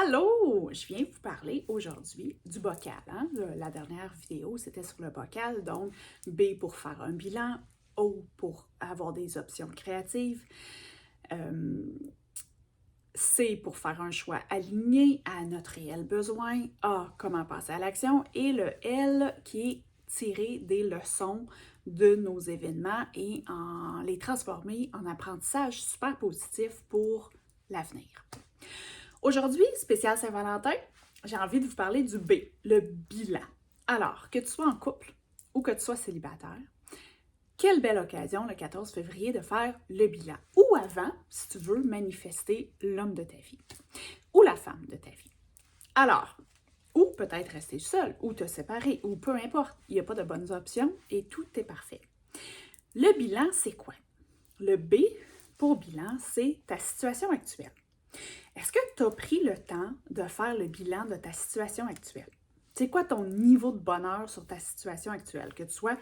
Allô! Je viens vous parler aujourd'hui du bocal. La dernière vidéo, c'était sur le bocal, donc B pour faire un bilan, O pour avoir des options créatives, C pour faire un choix aligné à notre réel besoin, A, comment passer à l'action, et le L qui est tirer des leçons de nos événements et les transformer en apprentissage super positif pour l'avenir. Aujourd'hui, spécial Saint-Valentin, j'ai envie de vous parler du B, le bilan. Alors, que tu sois en couple ou que tu sois célibataire, quelle belle occasion le 14 février de faire le bilan. Ou avant, si tu veux manifester l'homme de ta vie ou la femme de ta vie. Alors, ou peut-être rester seul, ou te séparer, ou peu importe, il n'y a pas de bonnes options et tout est parfait. Le bilan, c'est quoi? Le B pour bilan, c'est ta situation actuelle. Est-ce que tu as pris le temps de faire le bilan de ta situation actuelle? C'est quoi ton niveau de bonheur sur ta situation actuelle? Que tu sois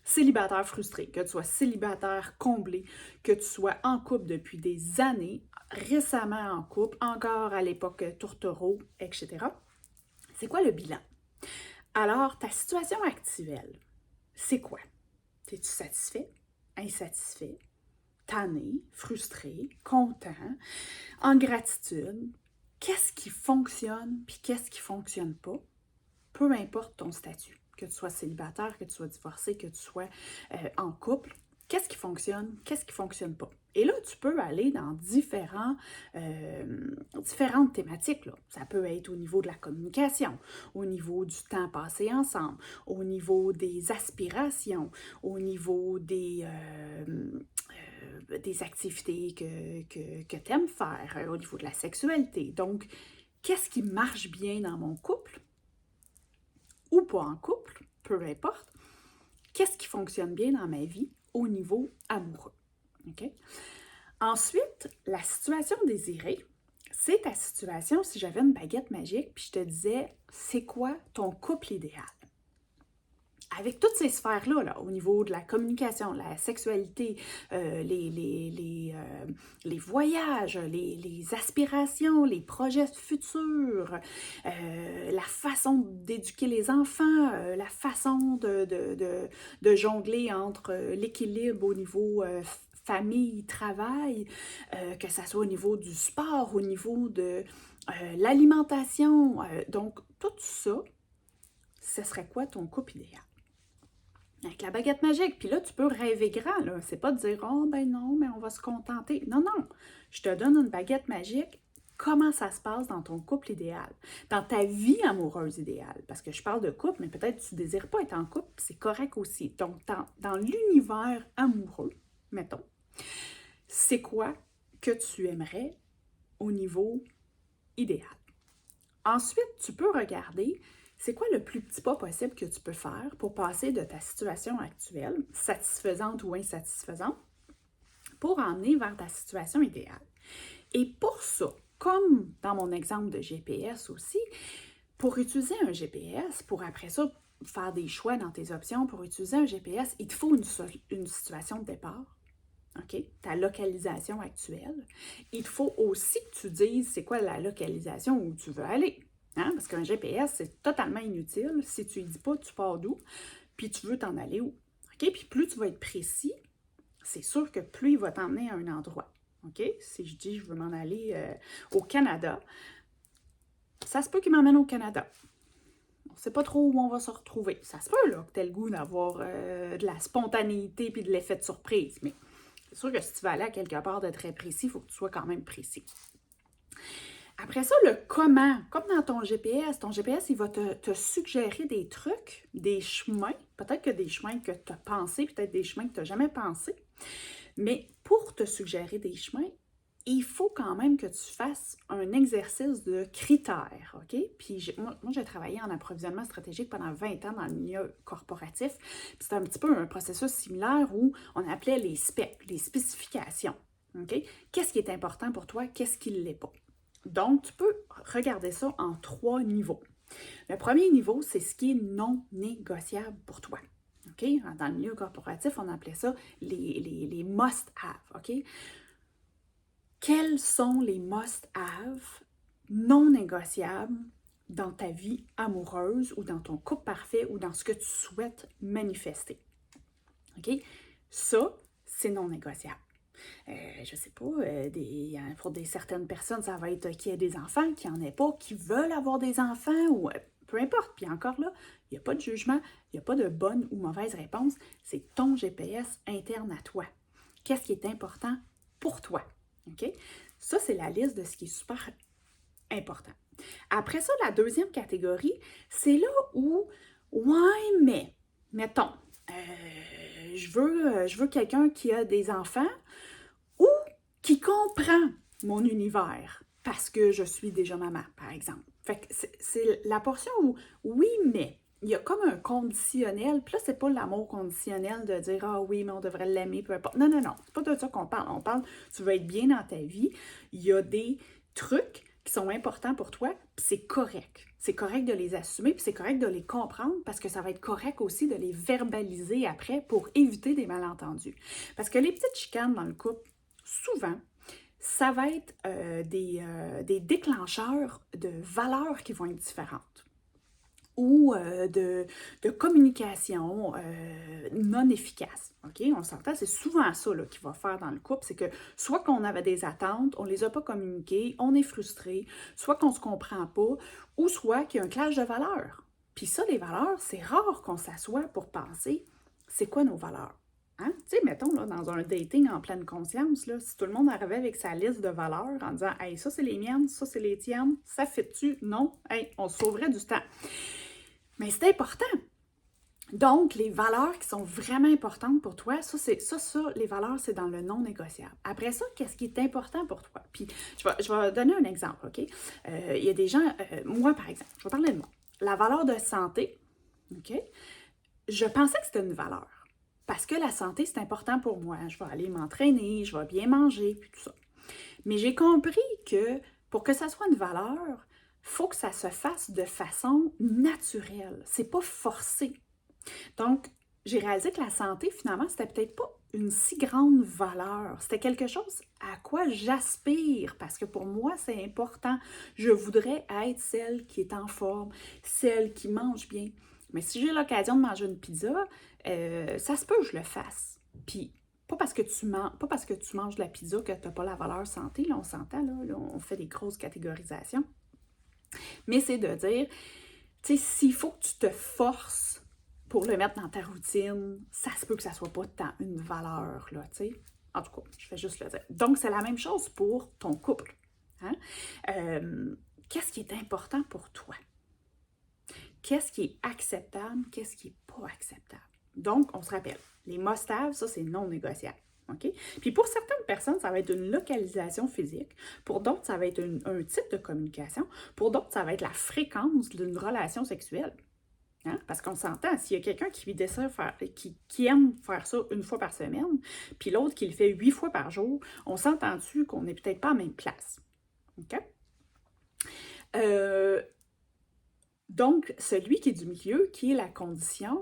célibataire frustré, que tu sois célibataire comblé, que tu sois en couple depuis des années, récemment en couple, encore à l'époque tourtereau, etc. C'est quoi le bilan? Alors, ta situation actuelle, c'est quoi? Es-tu satisfait? Insatisfait? Tanné? Frustré? Content? En gratitude? Qu'est-ce qui fonctionne puis qu'est-ce qui ne fonctionne pas? Peu importe ton statut, que tu sois célibataire, que tu sois divorcé, que tu sois en couple, qu'est-ce qui ne fonctionne pas? Et là, tu peux aller dans différentes thématiques. Là. Ça peut être au niveau de la communication, au niveau du temps passé ensemble, au niveau des aspirations, au niveau des activités que tu aimes faire, au niveau de la sexualité. Donc, qu'est-ce qui marche bien dans mon couple ou pas en couple, peu importe. Qu'est-ce qui fonctionne bien dans ma vie au niveau amoureux? Okay? Ensuite, la situation désirée, c'est ta situation si j'avais une baguette magique puis je te disais, c'est quoi ton couple idéal? Avec toutes ces sphères-là, là, au niveau de la communication, la sexualité, les voyages, les aspirations, les projets futurs, la façon d'éduquer les enfants, la façon de jongler entre l'équilibre au niveau famille, travail, que ce soit au niveau du sport, au niveau de l'alimentation. Donc, tout ça, ce serait quoi ton couple idéal? Avec la baguette magique. Puis là, tu peux rêver grand, là. C'est pas de dire, oh, ben non, mais on va se contenter. Non, non. Je te donne une baguette magique. Comment ça se passe dans ton couple idéal? Dans ta vie amoureuse idéale? Parce que je parle de couple, mais peut-être que tu ne désires pas être en couple, c'est correct aussi. Donc, dans l'univers amoureux, mettons, c'est quoi que tu aimerais au niveau idéal? Ensuite, tu peux regarder c'est quoi le plus petit pas possible que tu peux faire pour passer de ta situation actuelle, satisfaisante ou insatisfaisante, pour emmener vers ta situation idéale. Et pour ça, comme dans mon exemple de GPS aussi, pour utiliser un GPS, pour après ça faire des choix dans tes options, pour utiliser un GPS, il te faut une situation de départ. OK? Ta localisation actuelle. Il te faut aussi que tu dises c'est quoi la localisation où tu veux aller. Hein? Parce qu'un GPS, c'est totalement inutile. Si tu ne dis pas tu pars d'où, puis tu veux t'en aller où. OK? Puis plus tu vas être précis, c'est sûr que plus il va t'emmener à un endroit. OK? Si je dis je veux m'en aller au Canada, ça se peut qu'il m'emmène au Canada. On ne sait pas trop où on va se retrouver. Ça se peut là, que tu aies le goût d'avoir de la spontanéité puis de l'effet de surprise. Mais c'est sûr que si tu vas aller à quelque part de très précis, il faut que tu sois quand même précis. Après ça, le comment, comme dans ton GPS, il va te suggérer des trucs, des chemins, peut-être que des chemins que tu as pensés, peut-être des chemins que tu n'as jamais pensés. Mais pour te suggérer des chemins, il faut quand même que tu fasses un exercice de critères, OK? Puis moi, j'ai travaillé en approvisionnement stratégique pendant 20 ans dans le milieu corporatif. Puis c'était un petit peu un processus similaire où on appelait les specs, les spécifications, OK? Qu'est-ce qui est important pour toi? Qu'est-ce qui ne l'est pas? Donc, tu peux regarder ça en 3 niveaux. Le premier niveau, c'est ce qui est non négociable pour toi. OK? Dans le milieu corporatif, on appelait ça les must-have. OK? Quels sont les must-have non négociables dans ta vie amoureuse ou dans ton couple parfait ou dans ce que tu souhaites manifester. OK? Ça, c'est non négociable. Je sais pas, pour certaines personnes, ça va être qu'il y ait des enfants, qu'il n'y en ait pas, qui veulent avoir des enfants, ou peu importe. Puis encore là, il n'y a pas de jugement, il n'y a pas de bonne ou mauvaise réponse. C'est ton GPS interne à toi. Qu'est-ce qui est important pour toi? OK? Ça, c'est la liste de ce qui est super important. Après ça, la deuxième catégorie, c'est là où, ouais, mais, mettons, je veux quelqu'un qui a des enfants ou qui comprend mon univers parce que je suis déjà maman, par exemple. Fait que c'est la portion où, oui, mais, il y a comme un conditionnel, puis là, c'est pas l'amour conditionnel de dire « Ah oui, mais on devrait l'aimer, peu importe. » Non, non, non, c'est pas de ça qu'on parle. On parle, tu veux être bien dans ta vie, il y a des trucs qui sont importants pour toi, puis c'est correct. C'est correct de les assumer, puis c'est correct de les comprendre, parce que ça va être correct aussi de les verbaliser après pour éviter des malentendus. Parce que les petites chicanes dans le couple, souvent, ça va être des déclencheurs de valeurs qui vont être différentes ou de communication non efficace. OK? On s'entend, c'est souvent ça là, qu'il va faire dans le couple, c'est que soit qu'on avait des attentes, on ne les a pas communiquées, on est frustré, soit qu'on ne se comprend pas, ou soit qu'il y a un clash de valeurs. Puis ça, les valeurs, c'est rare qu'on s'assoie pour penser, c'est quoi nos valeurs? Hein? Tu sais, mettons, là, dans un dating en pleine conscience, là, si tout le monde arrivait avec sa liste de valeurs en disant « Hey, ça, c'est les miennes, ça, c'est les tiennes, ça fait-tu? Non? Hey, on se sauverait du temps. » Mais c'est important. Donc, les valeurs qui sont vraiment importantes pour toi, les valeurs, c'est dans le non négociable. Après ça, qu'est-ce qui est important pour toi? Puis, je vais donner un exemple, OK? Il y a des gens, moi, par exemple, je vais parler de moi. La valeur de santé, OK? Je pensais que c'était une valeur. Parce que la santé, c'est important pour moi. Je vais aller m'entraîner, je vais bien manger, puis tout ça. Mais j'ai compris que pour que ça soit une valeur, il faut que ça se fasse de façon naturelle. C'est pas forcé. Donc, j'ai réalisé que la santé, finalement, c'était peut-être pas une si grande valeur. C'était quelque chose à quoi j'aspire, parce que pour moi, c'est important. Je voudrais être celle qui est en forme, celle qui mange bien. Mais si j'ai l'occasion de manger une pizza, ça se peut que je le fasse. Puis, pas parce que tu manges de la pizza que tu n'as pas la valeur santé, là, on s'entend, là, on fait des grosses catégorisations. Mais c'est de dire, tu sais, s'il faut que tu te forces pour le mettre dans ta routine, ça se peut que ça soit pas tant une valeur, là, tu sais. En tout cas, je vais juste le dire. Donc, c'est la même chose pour ton couple. Hein? Qu'est-ce qui est important pour toi? Qu'est-ce qui est acceptable? Qu'est-ce qui n'est pas acceptable? Donc, on se rappelle, les must-have, ça, c'est non négociable. OK? Puis pour certaines personnes, ça va être une localisation physique. Pour d'autres, ça va être un type de communication. Pour d'autres, ça va être la fréquence d'une relation sexuelle. Hein? Parce qu'on s'entend, s'il y a quelqu'un qui aime faire ça une fois par semaine, puis l'autre qui le fait 8 fois par jour, on s'entend-tu qu'on n'est peut-être pas à la même place. OK? Donc, celui qui est du milieu, qui est la condition,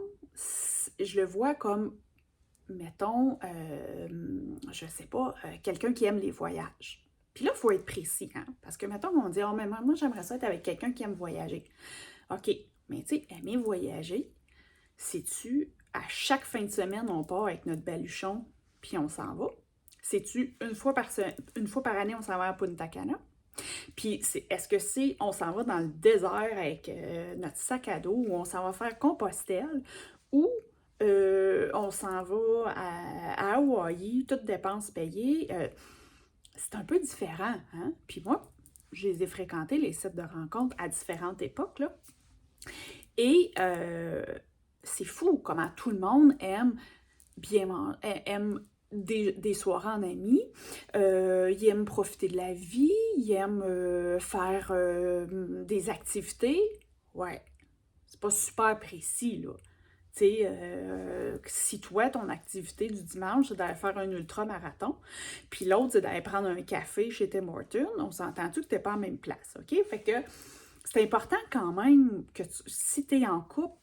je le vois comme, mettons, je sais pas, quelqu'un qui aime les voyages. Puis là, il faut être précis, hein? Parce que, mettons, on dit, oh, mais moi, j'aimerais ça être avec quelqu'un qui aime voyager. OK, mais tu sais, aimer voyager, sais-tu, à chaque fin de semaine, on part avec notre baluchon, puis on s'en va? Sais-tu, une fois par année, on s'en va à Punta Cana? Puis, est-ce que on s'en va dans le désert avec notre sac à dos, ou on s'en va faire Compostelle, ou on s'en va à Hawaï, toutes dépenses payées? C'est un peu différent, hein? Puis moi, je les ai fréquentés, les sites de rencontres, à différentes époques, là. Et c'est fou comment tout le monde aime des soirées en amis, ils aiment profiter de la vie, ils aiment faire des activités. Ouais, c'est pas super précis, là. Tu sais, si toi, ton activité du dimanche, c'est d'aller faire un ultra-marathon, puis l'autre, c'est d'aller prendre un café chez Tim Hortons, on s'entend-tu que t'es pas en même place, OK? Fait que c'est important quand même que si t'es en couple,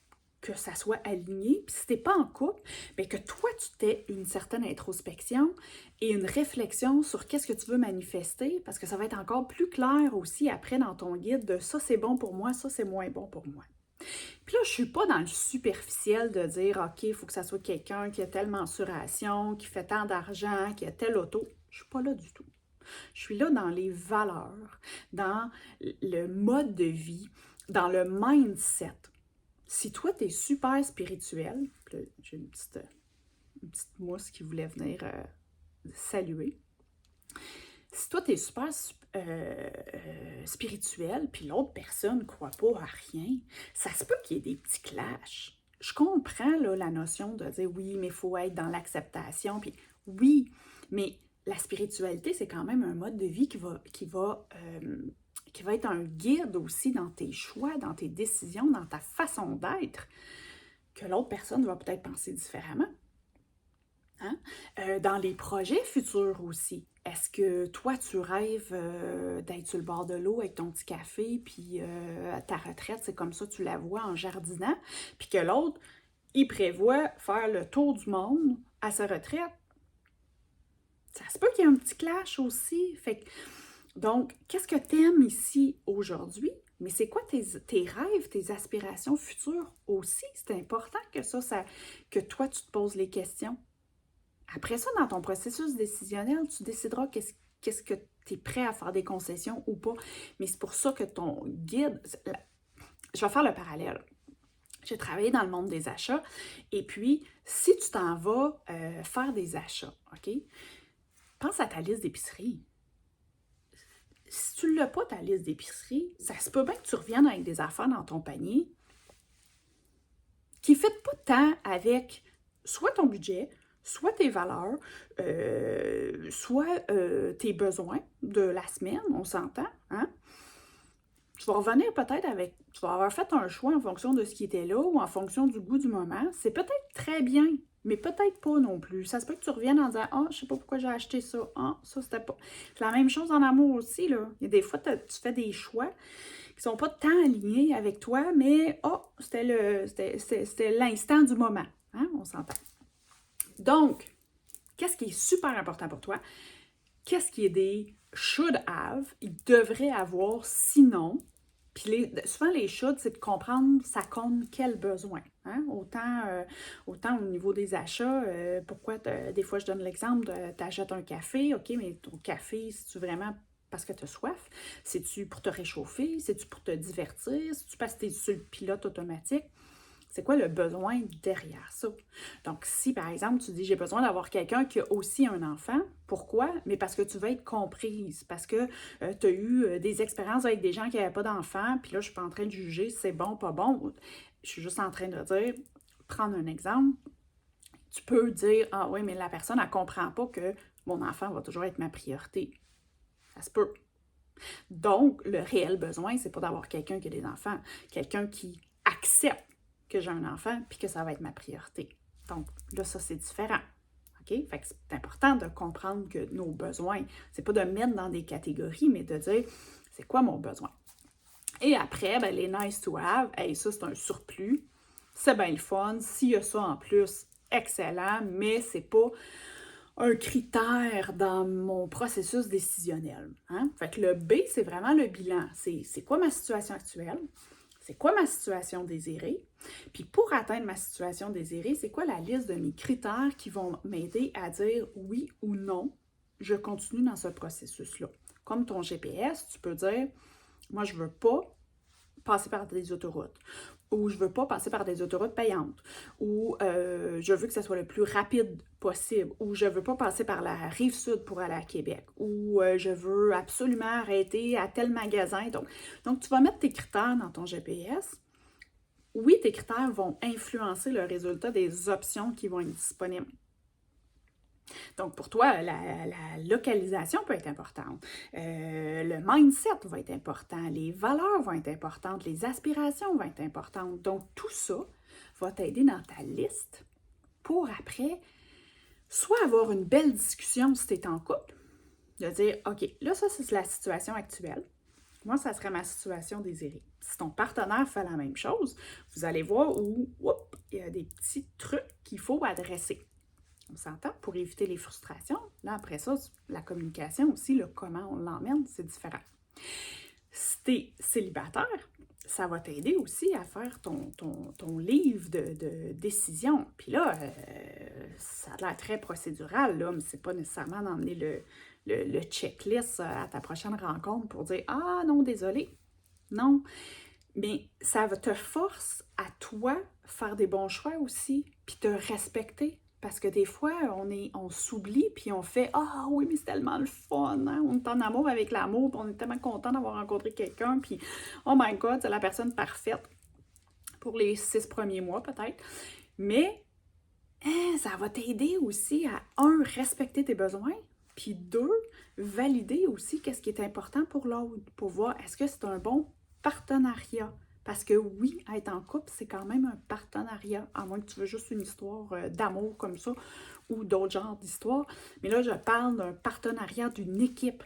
que ça soit aligné. Puis si tu n'es pas en couple, bien que toi, tu t'aies une certaine introspection et une réflexion sur qu'est-ce que tu veux manifester, parce que ça va être encore plus clair aussi après dans ton guide de ça, c'est bon pour moi, ça, c'est moins bon pour moi. Puis là, je suis pas dans le superficiel de dire, OK, il faut que ça soit quelqu'un qui a telle mensuration, qui fait tant d'argent, qui a telle auto. Je suis pas là du tout. Je suis là dans les valeurs, dans le mode de vie, dans le mindset. Si toi, tu es super spirituel, j'ai une petite mousse qui voulait venir saluer. Si toi, tu es super spirituel, puis l'autre personne ne croit pas à rien, ça se peut qu'il y ait des petits clashs. Je comprends là, la notion de dire oui, mais il faut être dans l'acceptation. Puis oui, mais la spiritualité, c'est quand même un mode de vie qui va être un guide aussi dans tes choix, dans tes décisions, dans ta façon d'être, que l'autre personne va peut-être penser différemment. Hein? Dans les projets futurs aussi, est-ce que toi, tu rêves d'être sur le bord de l'eau avec ton petit café, puis ta retraite, c'est comme ça, tu la vois en jardinant, puis que l'autre, il prévoit faire le tour du monde à sa retraite? Ça se peut qu'il y ait un petit clash aussi. Donc, qu'est-ce que tu aimes ici aujourd'hui? Mais c'est quoi tes rêves, tes aspirations futures aussi? C'est important que toi, tu te poses les questions. Après ça, dans ton processus décisionnel, tu décideras qu'est-ce que tu es prêt à faire des concessions ou pas. Mais c'est pour ça que ton guide... Je vais faire le parallèle. J'ai travaillé dans le monde des achats. Et puis, si tu t'en vas faire des achats, OK? Pense à ta liste d'épicerie. Si tu ne l'as pas, ta liste d'épicerie, ça se peut bien que tu reviennes avec des affaires dans ton panier qui ne fitent pas tant avec soit ton budget, soit tes valeurs, soit tes besoins de la semaine, on s'entend, hein? Tu vas revenir peut-être avec, tu vas avoir fait un choix en fonction de ce qui était là ou en fonction du goût du moment. C'est peut-être très bien, mais peut-être pas non plus. Ça se peut que tu reviennes en disant « Ah, je sais pas pourquoi j'ai acheté ça. Ah, ça, c'était pas... » C'est la même chose en amour aussi, là. Il y a des fois, tu fais des choix qui sont pas tant alignés avec toi, mais oh, c'était l'instant du moment. Hein? On s'entend. Donc, qu'est-ce qui est super important pour toi? Qu'est-ce qui est des should have? Il devrait avoir, sinon... Puis souvent, les should, c'est de comprendre ça compte quel besoin. Hein? Autant au niveau des achats, pourquoi, des fois, je donne l'exemple de t'achètes un café, OK, mais ton café, c'est-tu vraiment parce que tu as soif? C'est-tu pour te réchauffer? C'est-tu pour te divertir? C'est-tu parce que tu es sur le pilote automatique? C'est quoi le besoin derrière ça? Donc, si par exemple, tu dis j'ai besoin d'avoir quelqu'un qui a aussi un enfant, pourquoi? Mais parce que tu veux être comprise, parce que tu as eu des expériences avec des gens qui n'avaient pas d'enfants, puis là, je ne suis pas en train de juger si c'est bon, pas bon. Je suis juste en train de dire, prendre un exemple, tu peux dire ah oui, mais la personne, elle ne comprend pas que mon enfant va toujours être ma priorité. Ça se peut. Donc, le réel besoin, c'est pas d'avoir quelqu'un qui a des enfants, quelqu'un qui accepte que j'ai un enfant puis que ça va être ma priorité. Donc, là, ça, c'est différent. OK? Fait que c'est important de comprendre que nos besoins, c'est pas de mettre dans des catégories, mais de dire, c'est quoi mon besoin? Et après, ben, les nice to have, hey, ça, c'est un surplus. C'est bien le fun. S'il y a ça en plus, excellent, mais c'est pas un critère dans mon processus décisionnel. Hein? Fait que le B, c'est vraiment le bilan. C'est quoi ma situation actuelle? C'est quoi ma situation désirée? Puis pour atteindre ma situation désirée, c'est quoi la liste de mes critères qui vont m'aider à dire oui ou non, je continue dans ce processus-là. Comme ton GPS, tu peux dire, moi, je ne veux pas passer par des autoroutes, ou je ne veux pas passer par des autoroutes payantes, ou je veux que ce soit le plus rapide possible, ou je ne veux pas passer par la rive sud pour aller à Québec, ou je veux absolument arrêter à tel magasin. Donc, tu vas mettre tes critères dans ton GPS. Oui, tes critères vont influencer le résultat des options qui vont être disponibles. Donc, pour toi, la localisation peut être importante. Le mindset va être important. Les valeurs vont être importantes. Les aspirations vont être importantes. Donc, tout ça va t'aider dans ta liste pour après, soit avoir une belle discussion si tu es en couple, de dire, OK, là, ça, c'est la situation actuelle. Moi, ça serait ma situation désirée. Si ton partenaire fait la même chose, vous allez voir où il y a des petits trucs qu'il faut adresser. On s'entend pour éviter les frustrations. Là, après ça, la communication aussi, le comment on l'emmène, c'est différent. Si tu es célibataire, ça va t'aider aussi à faire ton livre de décision. Puis là, ça a l'air très procédural, là, mais c'est pas nécessairement d'emmener le checklist à ta prochaine rencontre pour dire « Ah non, désolé, non ». Mais ça va te force à toi faire des bons choix aussi, puis te respecter. Parce que des fois, on s'oublie, puis on fait « Ah oui, mais c'est tellement le fun, hein? On est en amour avec l'amour, puis on est tellement content d'avoir rencontré quelqu'un, puis oh my God, c'est la personne parfaite pour les 6 premiers mois peut-être. » Mais ça va t'aider aussi à, un, respecter tes besoins, puis deux, valider aussi qu'est-ce qui est important pour l'autre, pour voir est-ce que c'est un bon partenariat. Parce que oui, être en couple, c'est quand même un partenariat, à moins que tu veux juste une histoire d'amour comme ça, ou d'autres genres d'histoires. Mais là, je parle d'un partenariat, d'une équipe,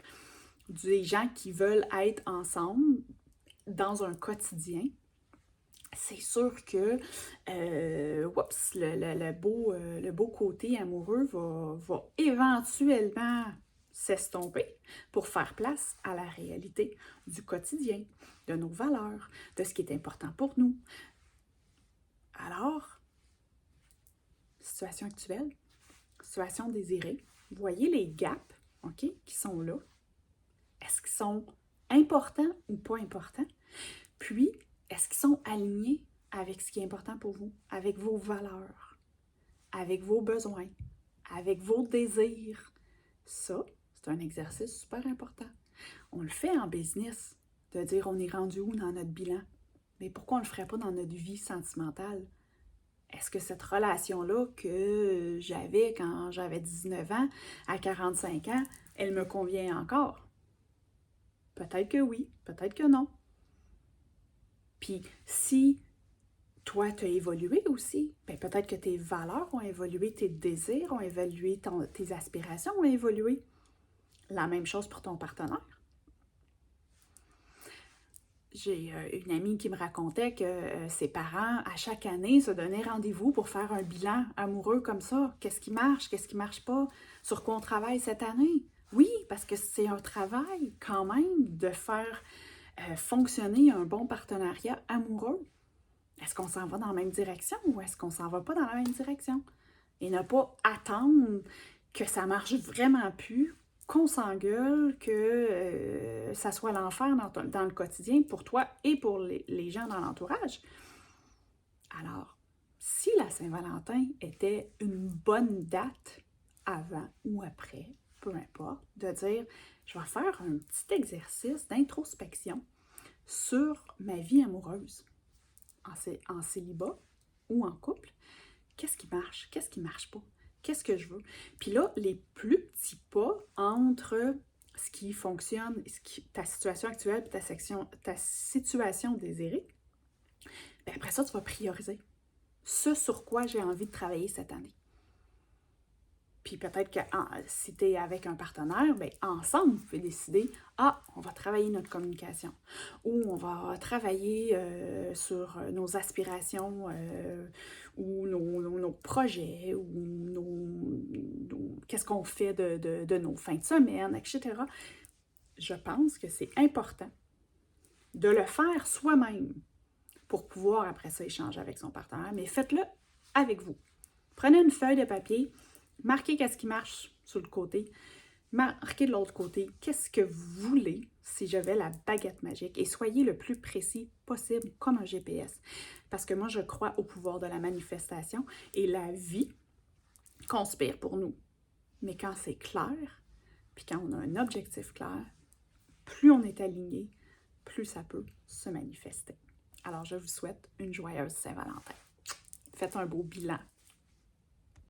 des gens qui veulent être ensemble dans un quotidien. C'est sûr que le beau côté amoureux va éventuellement s'estomper pour faire place à la réalité du quotidien, de nos valeurs, de ce qui est important pour nous. Alors, situation actuelle, situation désirée, voyez les gaps, OK, qui sont là. Est-ce qu'ils sont importants ou pas importants? Puis, est-ce qu'ils sont alignés avec ce qui est important pour vous, avec vos valeurs, avec vos besoins, avec vos désirs? Ça, c'est un exercice super important. On le fait en business, de dire on est rendu où dans notre bilan. Mais pourquoi on ne le ferait pas dans notre vie sentimentale? Est-ce que cette relation-là que j'avais quand j'avais 19 ans, à 45 ans, elle me convient encore? Peut-être que oui, peut-être que non. Puis si toi, tu as évolué aussi, bien, peut-être que tes valeurs ont évolué, tes désirs ont évolué, tes aspirations ont évolué. La même chose pour ton partenaire. J'ai une amie qui me racontait que ses parents, à chaque année, se donnaient rendez-vous pour faire un bilan amoureux comme ça. Qu'est-ce qui marche pas, sur quoi on travaille cette année? Oui, parce que c'est un travail quand même de faire fonctionner un bon partenariat amoureux. Est-ce qu'on s'en va dans la même direction ou est-ce qu'on s'en va pas dans la même direction? Et ne pas attendre que ça marche vraiment plus, qu'on s'engueule, que ça soit l'enfer dans le quotidien pour toi et pour les gens dans l'entourage. Alors, si la Saint-Valentin était une bonne date avant ou après, peu importe, de dire, je vais faire un petit exercice d'introspection sur ma vie amoureuse, en célibat ou en couple, qu'est-ce qui marche pas, qu'est-ce que je veux. Puis là, les plus petits pas entre ce qui fonctionne, ta situation actuelle et ta situation désirée, bien après ça, tu vas prioriser ce sur quoi j'ai envie de travailler cette année. Puis peut-être que si tu es avec un partenaire, bien, ensemble, vous pouvez décider, on va travailler notre communication ou on va travailler sur nos aspirations ou nos projets ou qu'est-ce qu'on fait de nos fins de semaine, etc. Je pense que c'est important de le faire soi-même pour pouvoir après ça échanger avec son partenaire, mais faites-le avec vous. Prenez une feuille de papier, marquez qu'est-ce qui marche sur le côté, marquez de l'autre côté qu'est-ce que vous voulez si j'avais la baguette magique et soyez le plus précis possible comme un GPS. Parce que moi, je crois au pouvoir de la manifestation et la vie conspire pour nous. Mais quand c'est clair, puis quand on a un objectif clair, plus on est aligné, plus ça peut se manifester. Alors, je vous souhaite une joyeuse Saint-Valentin. Faites un beau bilan